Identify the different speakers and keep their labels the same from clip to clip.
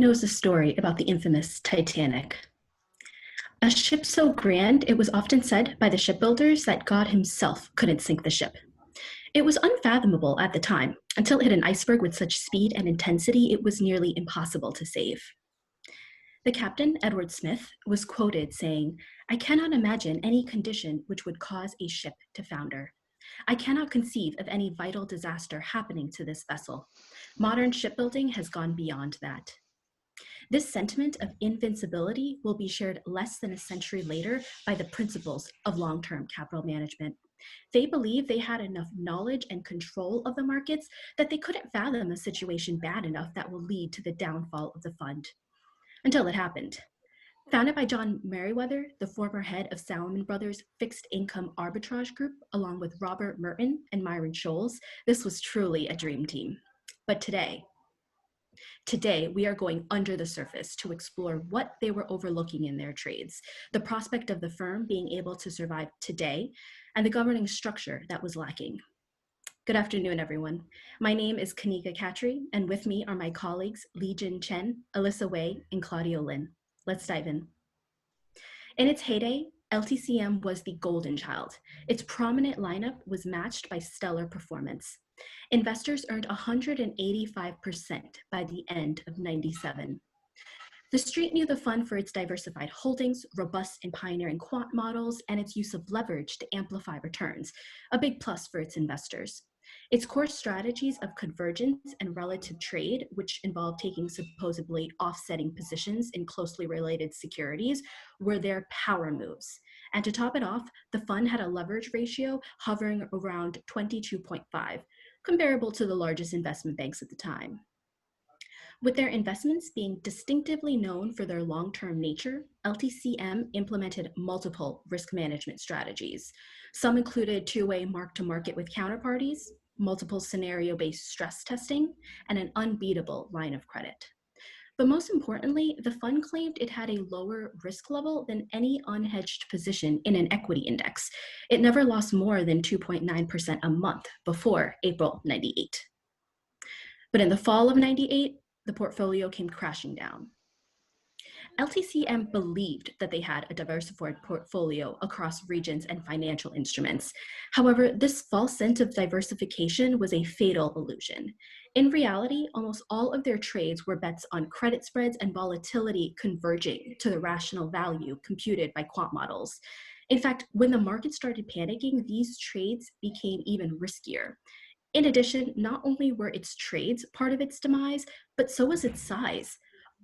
Speaker 1: knows the story about the infamous Titanic. A ship so grand, it was often said by the shipbuilders that God himself couldn't sink the ship. It was unfathomable at the time. Until it hit an iceberg with such speed and intensity, it was nearly impossible to save. The captain, Edward Smith, was quoted saying, "I cannot imagine any condition which would cause a ship to founder. I cannot conceive of any vital disaster happening to this vessel. Modern shipbuilding has gone beyond that." This sentiment of invincibility will be shared less than a century later by the principles of long-term capital management. They believed they had enough knowledge and control of the markets that they couldn't fathom a situation bad enough that will lead to the downfall of the fund. Until it happened. Founded by John Meriwether, the former head of Salomon Brothers Fixed Income Arbitrage Group, along with Robert Merton and Myron Scholes, this was truly a dream team. But today we are going under the surface to explore what they were overlooking in their trades, the prospect of the firm being able to survive today, and the governing structure that was lacking. Good afternoon, everyone. My name is Kanika Katri, and with me are my colleagues Li Jin Chen, Alyssa Wei, and Claudio Lin. Let's dive in. In its heyday, LTCM was the golden child. Its prominent lineup was matched by stellar performance. Investors earned 185% by the end of '97. The street knew the fund for its diversified holdings, robust and pioneering quant models, and its use of leverage to amplify returns, a big plus for its investors. Its core strategies of convergence and relative trade, which involved taking supposedly offsetting positions in closely related securities, were their power moves. And to top it off, the fund had a leverage ratio hovering around 22.5, comparable to the largest investment banks at the time. With their investments being distinctively known for their long-term nature, LTCM implemented multiple risk management strategies. Some included two-way mark-to-market with counterparties, multiple scenario-based stress testing, and an unbeatable line of credit. But most importantly, the fund claimed it had a lower risk level than any unhedged position in an equity index. It never lost more than 2.9% a month before April '98. But in the fall of '98, the portfolio came crashing down. LTCM believed that they had a diversified portfolio across regions and financial instruments. However, this false sense of diversification was a fatal illusion. In reality, almost all of their trades were bets on credit spreads and volatility converging to the rational value computed by quant models. In fact, when the market started panicking, these trades became even riskier. In addition, not only were its trades part of its demise, but so was its size.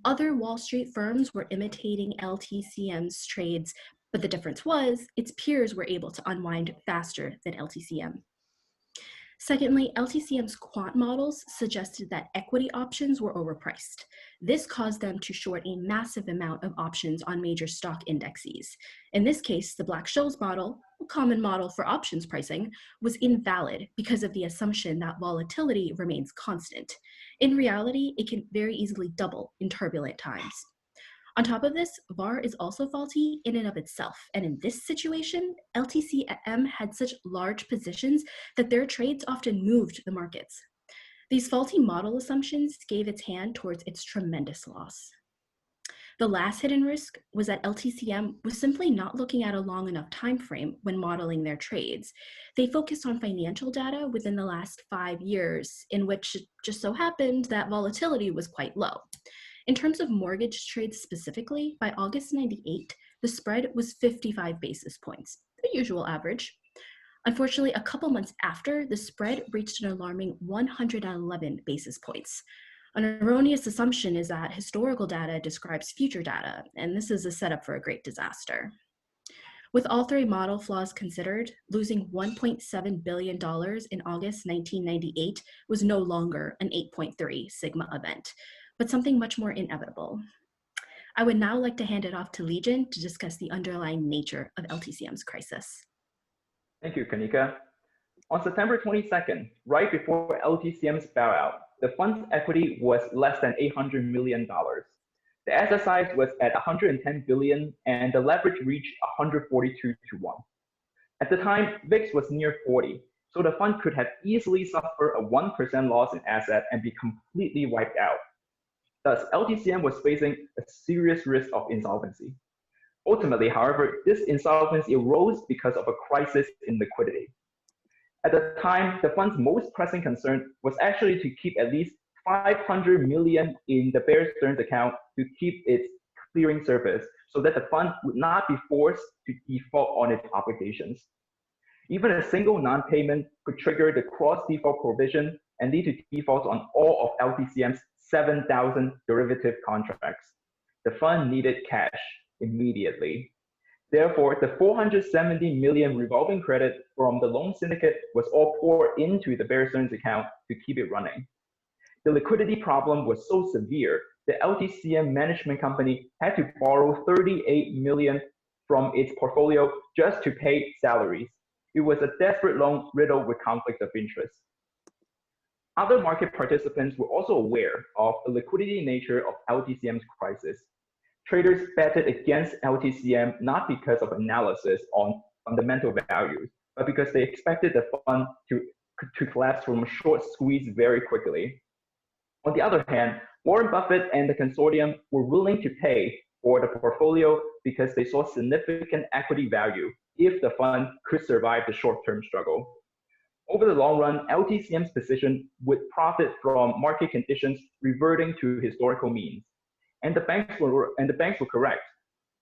Speaker 1: Other Wall Street firms were imitating LTCM's trades, but the difference was its peers were able to unwind faster than LTCM. Secondly, LTCM's quant models suggested that equity options were overpriced. This caused them to short a massive amount of options on major stock indexes. In this case, the Black-Scholes model, a common model for options pricing, was invalid because of the assumption that volatility remains constant. In reality, it can very easily double in turbulent times. On top of this, VAR is also faulty in and of itself, and in this situation, LTCM had such large positions that their trades often moved the markets. These faulty model assumptions gave its hand towards its tremendous loss. The last hidden risk was that LTCM was simply not looking at a long enough time frame when modeling their trades. They focused on financial data within the last 5 years, in which it just so happened that volatility was quite low. In terms of mortgage trades specifically, by August '98, the spread was 55 basis points, the usual average. Unfortunately, a couple months after, the spread reached an alarming 111 basis points. An erroneous assumption is that historical data describes future data, and this is a setup for a great disaster. With all three model flaws considered, losing $1.7 billion in August 1998 was no longer an 8.3 sigma event, but something much more inevitable. I would now like to hand it off to Legion to discuss the underlying nature of LTCM's crisis.
Speaker 2: Thank you, Kanika. On September 22nd, right before LTCM's bailout, the fund's equity was less than $800 million. The asset size was at $110 billion, and the leverage reached 142 to 1. At the time, VIX was near 40, so the fund could have easily suffered a 1% loss in asset and be completely wiped out. Thus, LTCM was facing a serious risk of insolvency. Ultimately, however, this insolvency arose because of a crisis in liquidity. At the time, the fund's most pressing concern was actually to keep at least $500 million in the Bear Stearns account to keep its clearing service so that the fund would not be forced to default on its obligations. Even a single non-payment could trigger the cross-default provision and lead to defaults on all of LTCM's 7,000 derivative contracts. The fund needed cash immediately. Therefore, the $470 million revolving credit from the loan syndicate was all poured into the Bear Stearns account to keep it running. The liquidity problem was so severe, the LTCM management company had to borrow $38 million from its portfolio just to pay salaries. It was a desperate loan riddled with conflict of interest. Other market participants were also aware of the liquidity nature of LTCM's crisis. Traders betted against LTCM not because of analysis on fundamental values, but because they expected the fund to collapse from a short squeeze very quickly. On the other hand, Warren Buffett and the consortium were willing to pay for the portfolio because they saw significant equity value if the fund could survive the short-term struggle. Over the long run, LTCM's position would profit from market conditions reverting to historical means. And the banks were correct.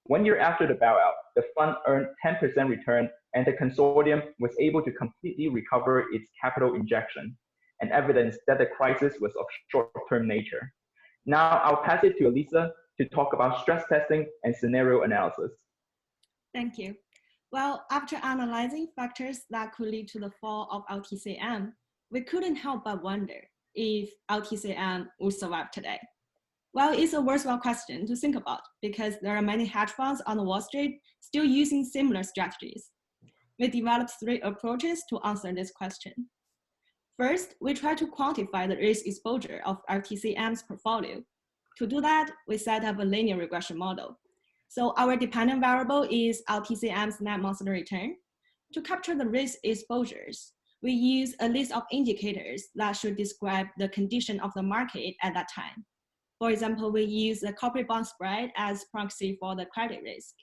Speaker 2: 1 year after the bailout, the fund earned 10% return, and the consortium was able to completely recover its capital injection, and evidence that the crisis was of short-term nature. Now I'll pass it to Elisa to talk about stress testing and scenario analysis.
Speaker 3: Thank you. Well, after analyzing factors that could lead to the fall of LTCM, we couldn't help but wonder if LTCM would survive today. Well, it's a worthwhile question to think about because there are many hedge funds on Wall Street still using similar strategies. We developed 3 approaches to answer this question. First, we try to quantify the risk exposure of LTCM's portfolio. To do that, we set up a linear regression model. So our dependent variable is LTCM's net monthly return. To capture the risk exposures, we use a list of indicators that should describe the condition of the market at that time. For example, we use the corporate bond spread as proxy for the credit risk.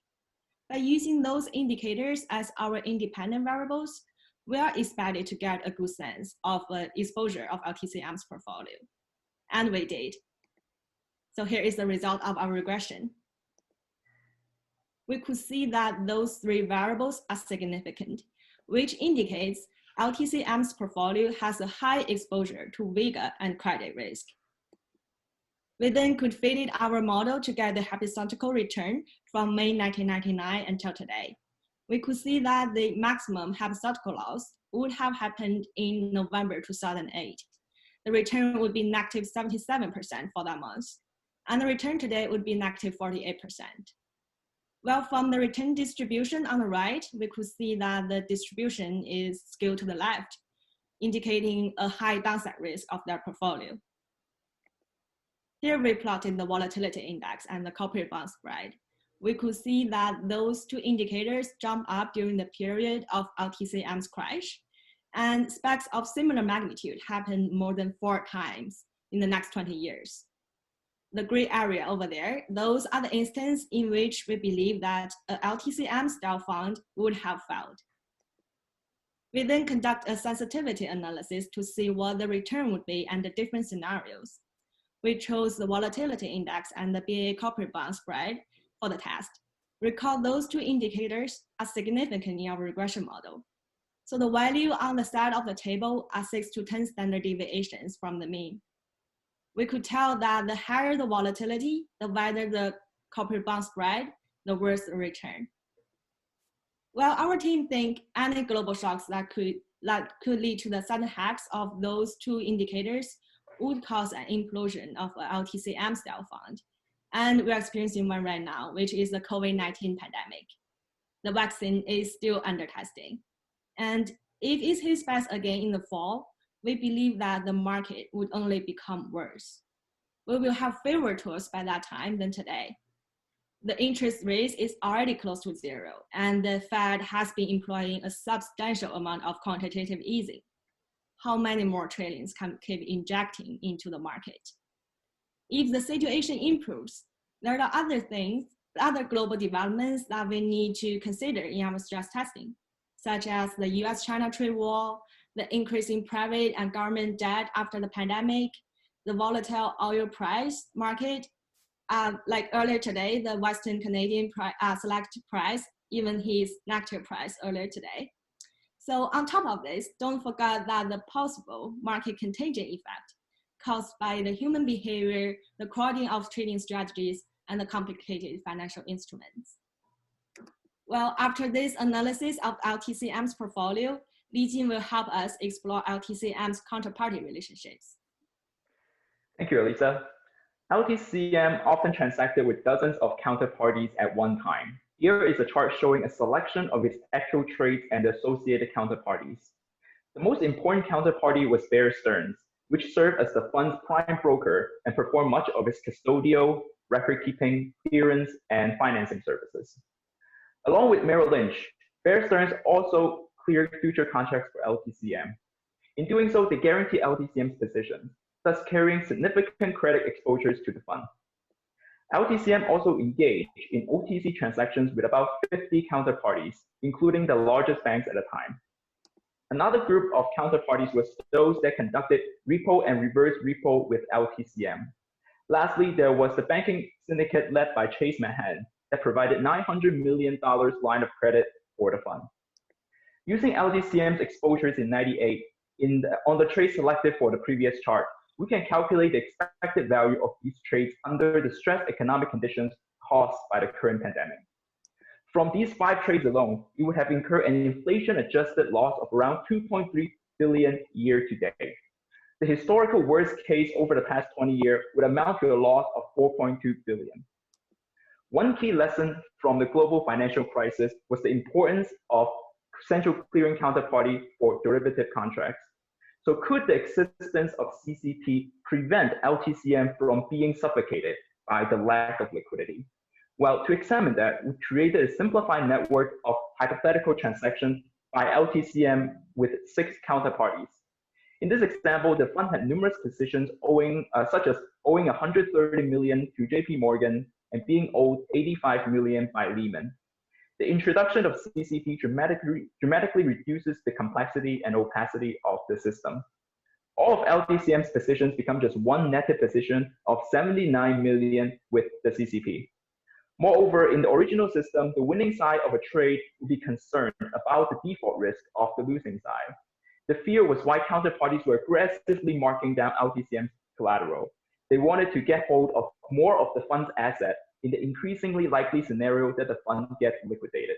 Speaker 3: By using those indicators as our independent variables, we are expected to get a good sense of the exposure of LTCM's portfolio. And we did. So here is the result of our regression. We could see that those 3 variables are significant, which indicates LTCM's portfolio has a high exposure to vega and credit risk. We then could fit in our model to get the hypothetical return from May 1999 until today. We could see that the maximum hypothetical loss would have happened in November 2008. The return would be negative 77% for that month, and the return today would be negative 48%. Well, from the return distribution on the right, we could see that the distribution is skewed to the left, indicating a high downside risk of their portfolio. Here we plotted the volatility index and the corporate bond spread. We could see that those 2 indicators jump up during the period of LTCM's crash, and spikes of similar magnitude happened more than 4 times in the next 20 years. The gray area over there, those are the instances in which we believe that an LTCM style fund would have failed. We then conduct a sensitivity analysis to see what the return would be under different scenarios. We chose the volatility index and the BA corporate bond spread for the test. Recall those 2 indicators are significant in our regression model. So the value on the side of the table are 6 to 10 standard deviations from the mean. We could tell that the higher the volatility, the wider the corporate bond spread, the worse the return. Well, our team think any global shocks that could lead to the sudden hacks of those 2 indicators would cause an implosion of an LTCM style fund. And we're experiencing one right now, which is the COVID-19 pandemic. The vaccine is still under testing. And if it hits fast again in the fall, we believe that the market would only become worse. We will have fewer tools by that time than today. The interest rate is already close to 0, and the Fed has been employing a substantial amount of quantitative easing. How many more trillions can keep injecting into the market? If the situation improves, there are other global developments that we need to consider in our stress testing, such as the US-China trade war, the increase in private and government debt after the pandemic, the volatile oil price market, like earlier today, the Western Canadian select price, even his negative price earlier today. So on top of this, don't forget that the possible market contagion effect caused by the human behavior, the crowding of trading strategies, and the complicated financial instruments. Well, after this analysis of LTCM's portfolio, Li Jin will help us explore LTCM's counterparty relationships.
Speaker 2: Thank you, Elisa. LTCM often transacted with dozens of counterparties at one time. Here is a chart showing a selection of its actual trades and associated counterparties. The most important counterparty was Bear Stearns, which served as the fund's prime broker and performed much of its custodial, record-keeping, clearance, and financing services. Along with Merrill Lynch, Bear Stearns also cleared future contracts for LTCM. In doing so, they guarantee LTCM's position, thus carrying significant credit exposures to the fund. LTCM also engaged in OTC transactions with about 50 counterparties, including the largest banks at the time. Another group of counterparties was those that conducted repo and reverse repo with LTCM. Lastly, there was the banking syndicate led by Chase Manhattan that provided $900 million line of credit for the fund. Using LTCM's exposures in '98 on the trade selected for the previous chart, we can calculate the expected value of these trades under the stressed economic conditions caused by the current pandemic. From these 5 trades alone, it would have incurred an inflation-adjusted loss of around $2.3 billion year to date. The historical worst case over the past 20 years would amount to a loss of $4.2 billion. One key lesson from the global financial crisis was the importance of central clearing counterparty for derivative contracts. So could the existence of CCP prevent LTCM from being suffocated by the lack of liquidity? Well, to examine that, we created a simplified network of hypothetical transactions by LTCM with 6 counterparties. In this example, the fund had numerous positions such as owing $130 million to JP Morgan and being owed $85 million by Lehman. The introduction of CCP dramatically reduces the complexity and opacity of the system. All of LTCM's positions become just one netted position of $79 million with the CCP. Moreover, in the original system, the winning side of a trade would be concerned about the default risk of the losing side. The fear was why counterparties were aggressively marking down LTCM's collateral. They wanted to get hold of more of the fund's asset in the increasingly likely scenario that the fund gets liquidated.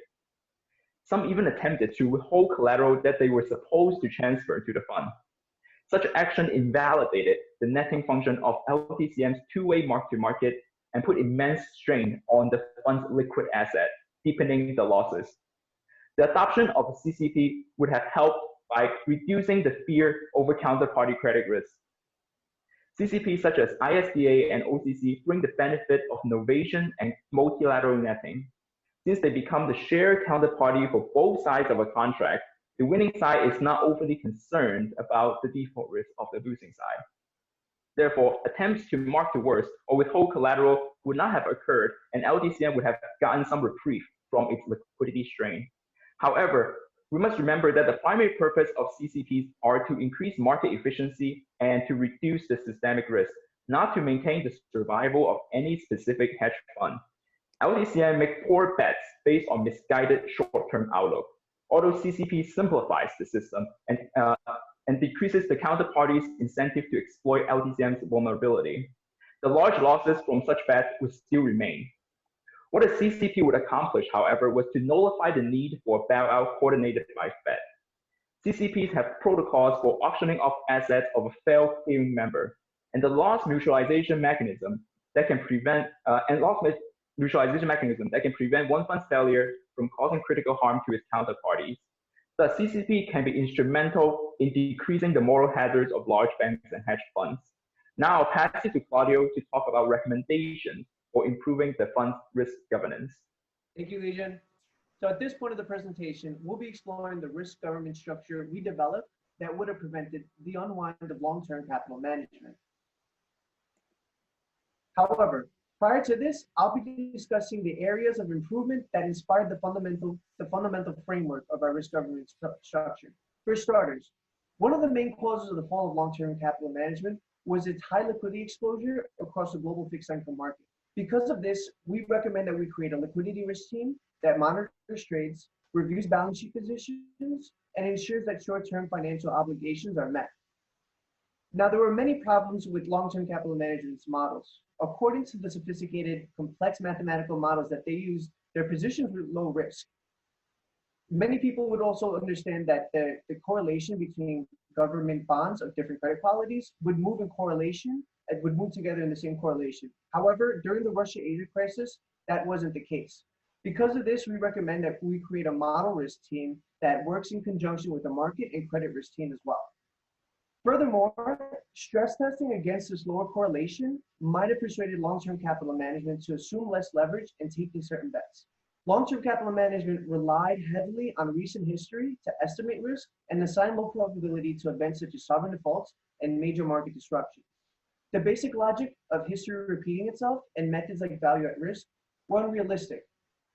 Speaker 2: Some even attempted to withhold collateral that they were supposed to transfer to the fund. Such action invalidated the netting function of LTCM's two-way mark-to-market and put immense strain on the fund's liquid asset, deepening the losses. The adoption of the CCP would have helped by reducing the fear over counterparty credit risk. CCPs such as ISDA and OCC bring the benefit of novation and multilateral netting. Since they become the shared counterparty for both sides of a contract, the winning side is not overly concerned about the default risk of the losing side. Therefore, attempts to mark the worst or withhold collateral would not have occurred, and LTCM would have gotten some reprieve from its liquidity strain. However, we must remember that the primary purpose of CCPs are to increase market efficiency and to reduce the systemic risk, not to maintain the survival of any specific hedge fund. LTCM makes poor bets based on misguided short-term outlook, although CCP simplifies the system and decreases the counterparty's incentive to exploit LTCM's vulnerability. The large losses from such bets would still remain. What a CCP would accomplish, however, was to nullify the need for bailout coordinated by Fed. CCPs have protocols for auctioning off assets of a failed clearing member, and the loss mutualization mechanism that can prevent one fund's failure from causing critical harm to its counterparties. The CCP can be instrumental in decreasing the moral hazards of large banks and hedge funds. Now I'll pass it to Claudio to talk about recommendations for improving the fund's risk governance.
Speaker 4: Thank you, Li Jin. So at this point of the presentation, we'll be exploring the risk governance structure we developed that would have prevented the unwind of long-term capital management. However, prior to this, I'll be discussing the areas of improvement that inspired the fundamental framework of our risk governance structure. For starters, one of the main causes of the fall of long-term capital management was its high liquidity exposure across the global fixed income market. Because of this, we recommend that we create a liquidity risk team that monitors trades, reviews balance sheet positions, and ensures that short-term financial obligations are met. Now, there were many problems with long-term capital management models. According to the sophisticated, complex mathematical models that they use, their positions were low risk. Many people would also understand that the correlation between government bonds of different credit qualities would move in correlation, and would move together in the same correlation. However, during the Russia-Asia crisis, that wasn't the case. Because of this, we recommend that we create a model risk team that works in conjunction with the market and credit risk team as well. Furthermore, stress testing against this lower correlation might have persuaded long-term capital management to assume less leverage and taking certain bets. Long-term capital management relied heavily on recent history to estimate risk and assign low probability to events such as sovereign defaults and major market disruption. The basic logic of history repeating itself and methods like value at risk were unrealistic.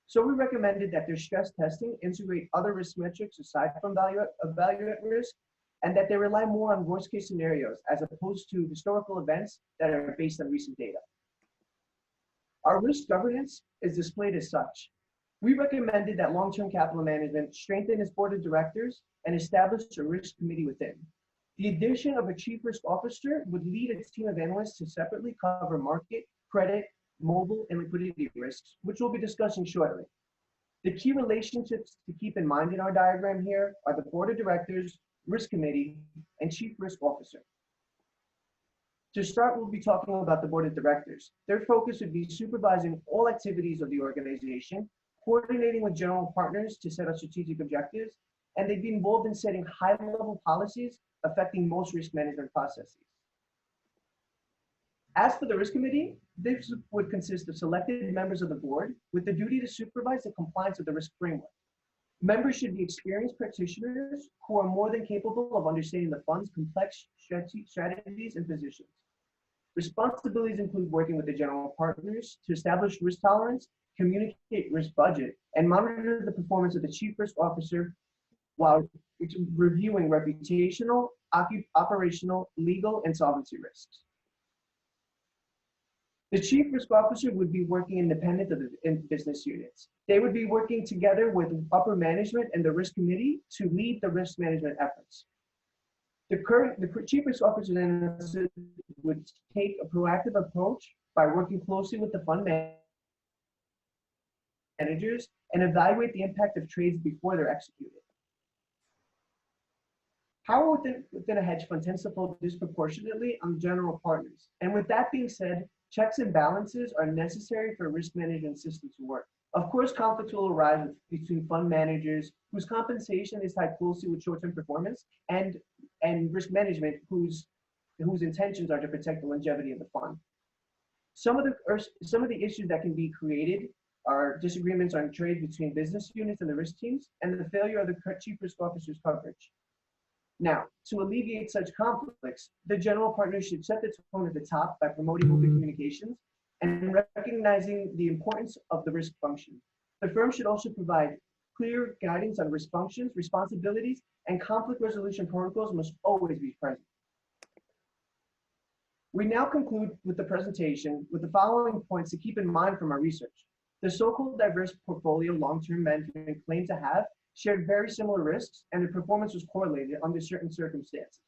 Speaker 4: So we recommended that their stress testing integrate other risk metrics aside from value at risk, and that they rely more on worst case scenarios as opposed to historical events that are based on recent data. Our risk governance is displayed as such. We recommended that long-term capital management strengthen its board of directors and establish a risk committee within. The addition of a chief risk officer would lead its team of analysts to separately cover market, credit, mobile, and liquidity risks, which we'll be discussing shortly. The key relationships to keep in mind in our diagram here are the board of directors, risk committee, and chief risk officer. To start, we'll be talking about the board of directors. Their focus would be supervising all activities of the organization, coordinating with general partners to set up strategic objectives, and they'd be involved in setting high-level policies affecting most risk management processes. As for the risk committee, this would consist of selected members of the board with the duty to supervise the compliance of the risk framework. Members should be experienced practitioners who are more than capable of understanding the fund's complex strategies and positions. Responsibilities include working with the general partners to establish risk tolerance, communicate risk budget, and monitor the performance of the chief risk officer while reviewing reputational, operational, legal, and solvency risks. The chief risk officer would be working independent of the business units. They would be working together with upper management and the risk committee to lead the risk management efforts. The chief risk officer then would take a proactive approach by working closely with the fund managers and evaluate the impact of trades before they're executed. Power within a hedge fund tends to fall disproportionately on general partners. And with that being said, checks and balances are necessary for a risk management system to work. Of course, conflicts will arise between fund managers whose compensation is tied closely with short-term performance and risk management whose intentions are to protect the longevity of the fund. Some of the issues that can be created are disagreements on trades between business units and the risk teams, and the failure of the chief risk officer's coverage. Now, to alleviate such conflicts, the general partner should set the tone at the top by promoting open communications and recognizing the importance of the risk function. The firm should also provide clear guidance on risk functions, responsibilities, and conflict resolution protocols must always be present. We now conclude with the presentation with the following points to keep in mind from our research. The so-called diverse portfolio long-term management claimed to have shared very similar risks, and the performance was correlated under certain circumstances.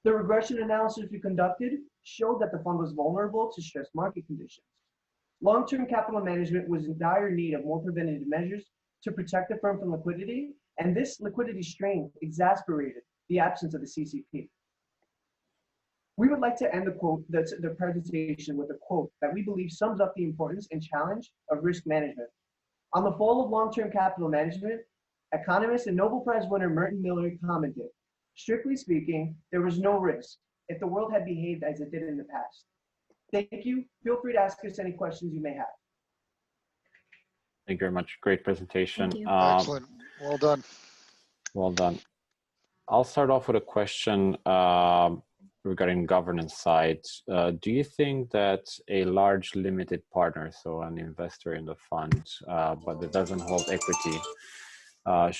Speaker 4: The regression analysis we conducted showed that the fund was vulnerable to stressed market conditions. Long-term capital management was in dire need of more preventative measures to protect the firm from liquidity, and this liquidity strain exacerbated the absence of the CCP. We would like to end the presentation with a quote that we believe sums up the importance and challenge of risk management. On the fall of long-term capital management, economist and Nobel Prize winner Merton Miller commented, "Strictly speaking, there was no risk if the world had behaved as it did in the past." Thank you. Feel free to ask us any questions you may have.
Speaker 5: Thank you very much. Great presentation.
Speaker 6: Excellent. Well done.
Speaker 5: Well done. I'll start off with a question regarding governance side, do you think that a large limited partner, so an investor in the fund, but that doesn't hold equity,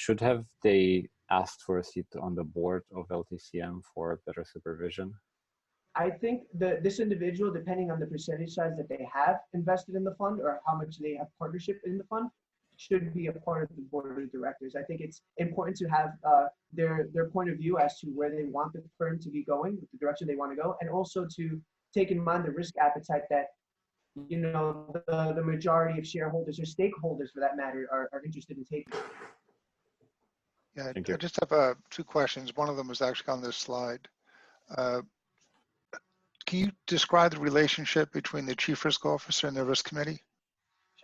Speaker 5: should have they asked for a seat on the board of LTCM for better supervision?
Speaker 4: I think this individual, depending on the percentage size that they have invested in the fund or how much they have partnership in the fund, should be a part of the board of directors. I think it's important to have their point of view as to where they want the firm to be going, the direction they want to go, and also to take in mind the risk appetite that, you know, the majority of shareholders or stakeholders, for that matter, are interested in taking.
Speaker 6: Yeah, I just have two questions. One of them is actually on this slide. Can you describe the relationship between the Chief Risk Officer and the Risk Committee?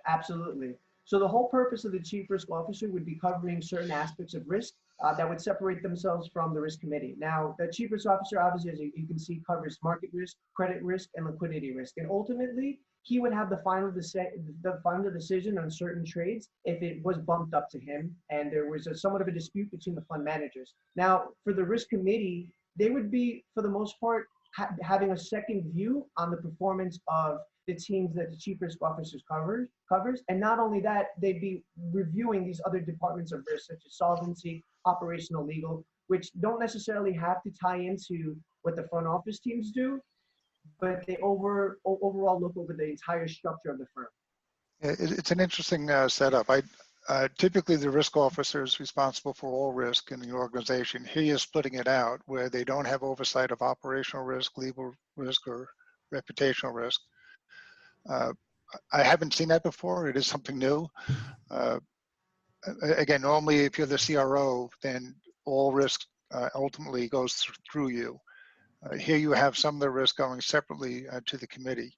Speaker 4: Absolutely. So the whole purpose of the Chief Risk Officer would be covering certain aspects of risk that would separate themselves from the Risk Committee. Now, the Chief Risk Officer, obviously, as you can see, covers market risk, credit risk, and liquidity risk. And ultimately, he would have the final decision on certain trades if it was bumped up to him and there was somewhat of a dispute between the fund managers. Now, for the Risk Committee, they would be, for the most part, having a second view on the performance of the teams that the Chief Risk Officer covers. And not only that, they'd be reviewing these other departments of risk, such as solvency, operational, legal, which don't necessarily have to tie into what the front office teams do, but they overall look over the entire structure of the firm.
Speaker 6: It's an interesting setup. Typically, the risk officer is responsible for all risk in the organization. Here you're splitting it out where they don't have oversight of operational risk, legal risk, or reputational risk. I haven't seen that before. It is something new. Again, normally if you're the CRO, then all risk ultimately goes through you. Here you have some of the risk going separately to the committee.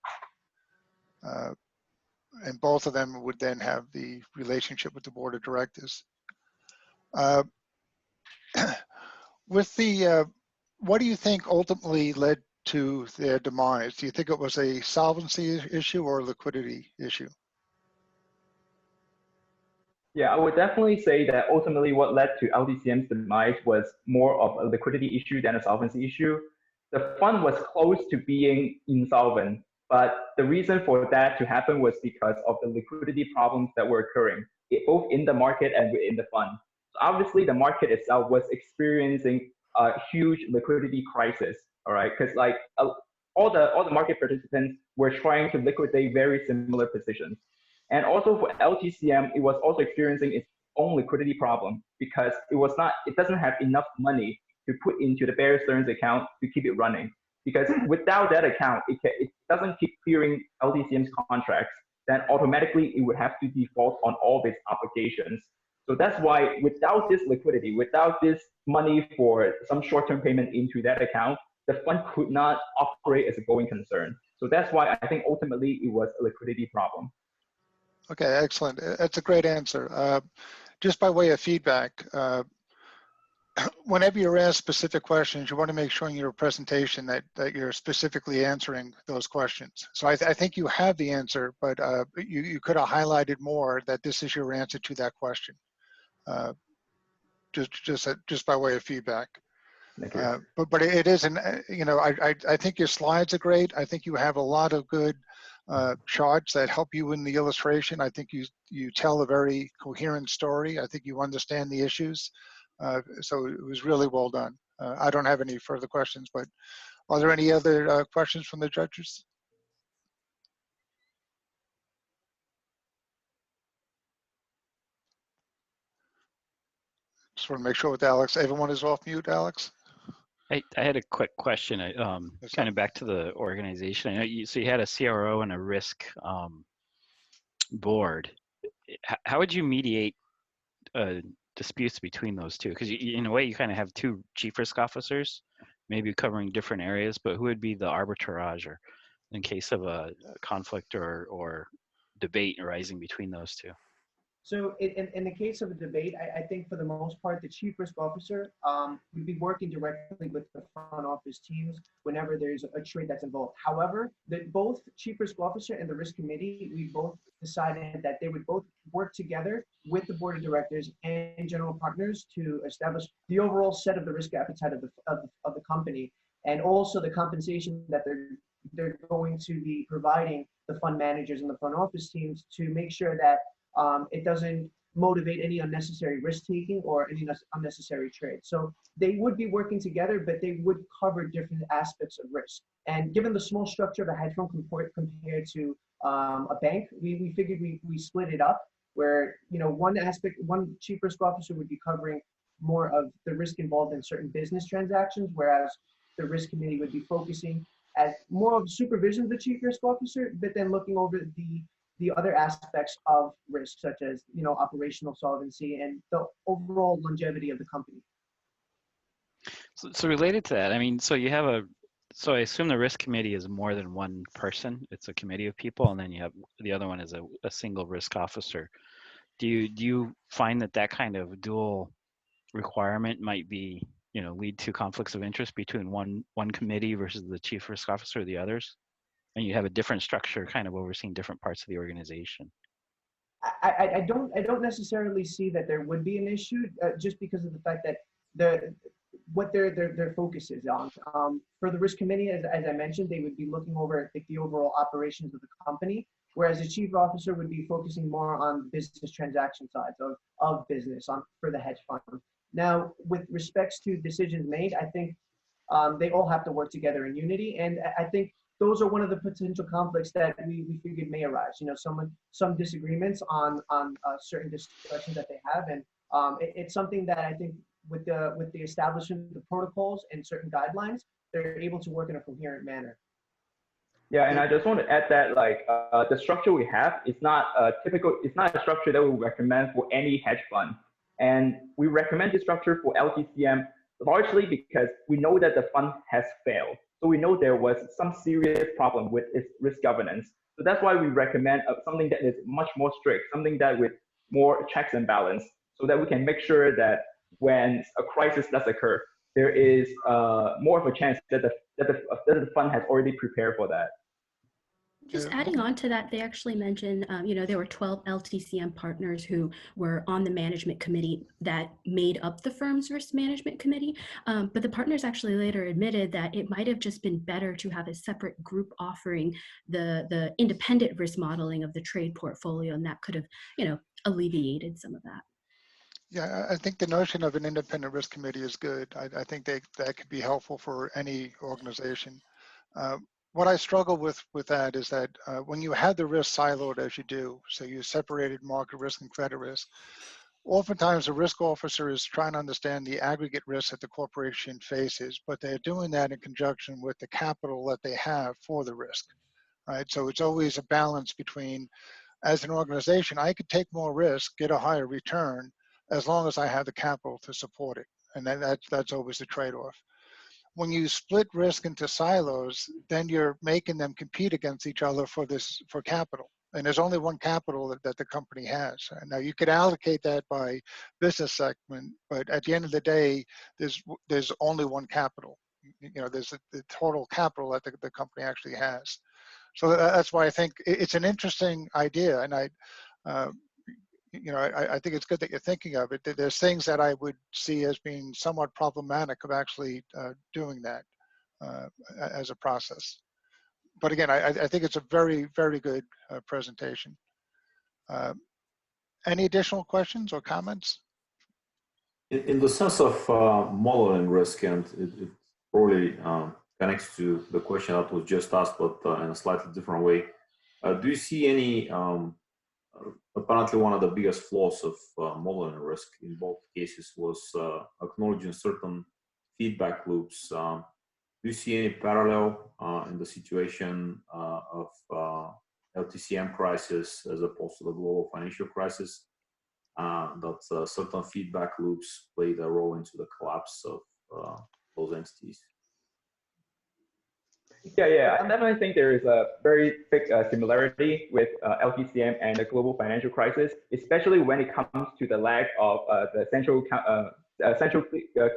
Speaker 6: And both of them would then have the relationship with the board of directors. With the, what do you think ultimately led to their demise? Do you think it was a solvency issue or a liquidity issue?
Speaker 2: Yeah, I would definitely say that ultimately what led to LTCM's demise was more of a liquidity issue than a solvency issue. The fund was close to being insolvent, but the reason for that to happen was because of the liquidity problems that were occurring, both in the market and within the fund. So obviously, the market itself was experiencing a huge liquidity crisis. All right, because like all the market participants were trying to liquidate very similar positions. And also for LTCM, it was also experiencing its own liquidity problem because it doesn't have enough money to put into the Bear Stearns account to keep it running. Because without that account, it doesn't keep clearing LTCM's contracts, then automatically it would have to default on all of its obligations. So that's why without this liquidity, without this money for some short-term payment into that account, the fund could not operate as a going concern. So that's why I think ultimately it was a liquidity problem.
Speaker 6: Okay, excellent. That's a great answer. Just by way of feedback, whenever you're asked specific questions, you want to make sure in your presentation that you're specifically answering those questions. So I think you have the answer, but you could have highlighted more that this is your answer to that question. Just by way of feedback.
Speaker 2: Thank you.
Speaker 6: But it isn't, you know, I think your slides are great. I think you have a lot of good charts that help you in the illustration. I think you tell a very coherent story. I think you understand the issues. So it was really well done. I don't have any further questions, but are there any other questions from the judges? Just want to make sure with Alex, everyone is off mute, Alex?
Speaker 7: I had a quick question, kind of back to the organization. I know so you had a CRO and a risk board. How would you mediate disputes between those two? Because in a way, you kind of have two chief risk officers, maybe covering different areas, but who would be the arbitrager in case of a conflict or debate arising between those two?
Speaker 4: So in the case of a debate, I think for the most part, the chief risk officer would be working directly with the front office teams whenever there's a trade that's involved. However, both chief risk officer and the risk committee, we both decided that they would both work together with the board of directors and general partners to establish the overall set of the risk appetite of the company. and also the compensation that they're going to be providing the fund managers and the front office teams to make sure that it doesn't motivate any unnecessary risk taking or any unnecessary trade. So they would be working together, but they would cover different aspects of risk. And given the small structure of a hedge fund compared to a bank, we figured we split it up where, one chief risk officer would be covering more of the risk involved in certain business transactions, whereas the risk committee would be focusing at more of supervision of the chief risk officer, but then looking over the other aspects of risk, such as operational solvency and the overall longevity of the company.
Speaker 7: So related to that, I mean, so you have so I assume the risk committee is more than one person. It's a committee of people, and then you have the other one is a single risk officer. Do you find that kind of dual requirement might be, lead to conflicts of interest between one committee versus the chief risk officer or the others? And you have a different structure kind of overseeing different parts of the organization.
Speaker 4: I don't necessarily see that there would be an issue just because of the fact that what their focus is on. For the risk committee, as I mentioned, they would be looking over the overall operations of the company, whereas the chief officer would be focusing more on business transaction sides of business for the hedge fund. Now, with respects to decisions made, I think they all have to work together in unity, and I think those are one of the potential conflicts that we figured may arise. Some disagreements on certain discussions that they have, and it's something that I think with the establishment of the protocols and certain guidelines, they're able to work in a coherent manner.
Speaker 2: Yeah, and I just want to add that the structure we have is not it's not a structure that we recommend for any hedge fund. And we recommend this structure for LTCM largely because we know that the fund has failed. So we know there was some serious problem with its risk governance. So that's why we recommend something that is much more strict, something that with more checks and balance, so that we can make sure that when a crisis does occur, there is more of a chance that the fund has already prepared for that.
Speaker 1: Just adding on to that, they actually mentioned, there were 12 LTCM partners who were on the management committee that made up the firm's risk management committee. But the partners actually later admitted that it might have just been better to have a separate group offering the independent risk modeling of the trade portfolio, and that could have, alleviated some of that.
Speaker 6: Yeah, I think the notion of an independent risk committee is good. I think that could be helpful for any organization. What I struggle with that is that when you have the risk siloed as you do, so you separated market risk and credit risk, oftentimes a risk officer is trying to understand the aggregate risk that the corporation faces, but they're doing that in conjunction with the capital that they have for the risk, right? So it's always a balance between, as an organization, I could take more risk, get a higher return, as long as I have the capital to support it. And that's always the trade-off. When you split risk into silos, then you're making them compete against each other for capital. And there's only one capital that the company has. And now you could allocate that by business segment, but at the end of the day, there's only one capital. There's the total capital that the company actually has. So that's why I think it's an interesting idea. And I think it's good that you're thinking of it. There's things that I would see as being somewhat problematic of actually doing that as a process. But again, I think it's a very, very good presentation. Any additional questions or comments?
Speaker 8: In the sense of modeling risk, and it probably connects to the question that was just asked, but in a slightly different way, do you see any apparently one of the biggest flaws of modeling risk in both cases was acknowledging certain feedback loops. Do you see any parallel in the situation of LTCM crisis as opposed to the global financial crisis, that certain feedback loops played a role into the collapse of those entities?
Speaker 2: Yeah, I definitely think there is a very big similarity with LTCM and the global financial crisis, especially when it comes to the lack of the central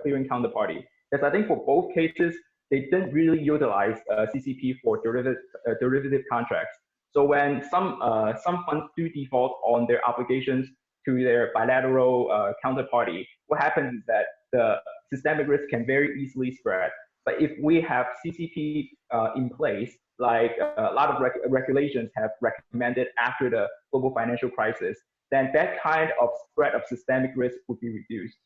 Speaker 2: clearing counterparty. Because I think for both cases, they didn't really utilize CCP for derivative contracts. So when some funds do default on their obligations to their bilateral counterparty, what happens is that the systemic risk can very easily spread. But if we have CCP in place, like a lot of regulations have recommended after the global financial crisis, then that kind of spread of systemic risk would be reduced.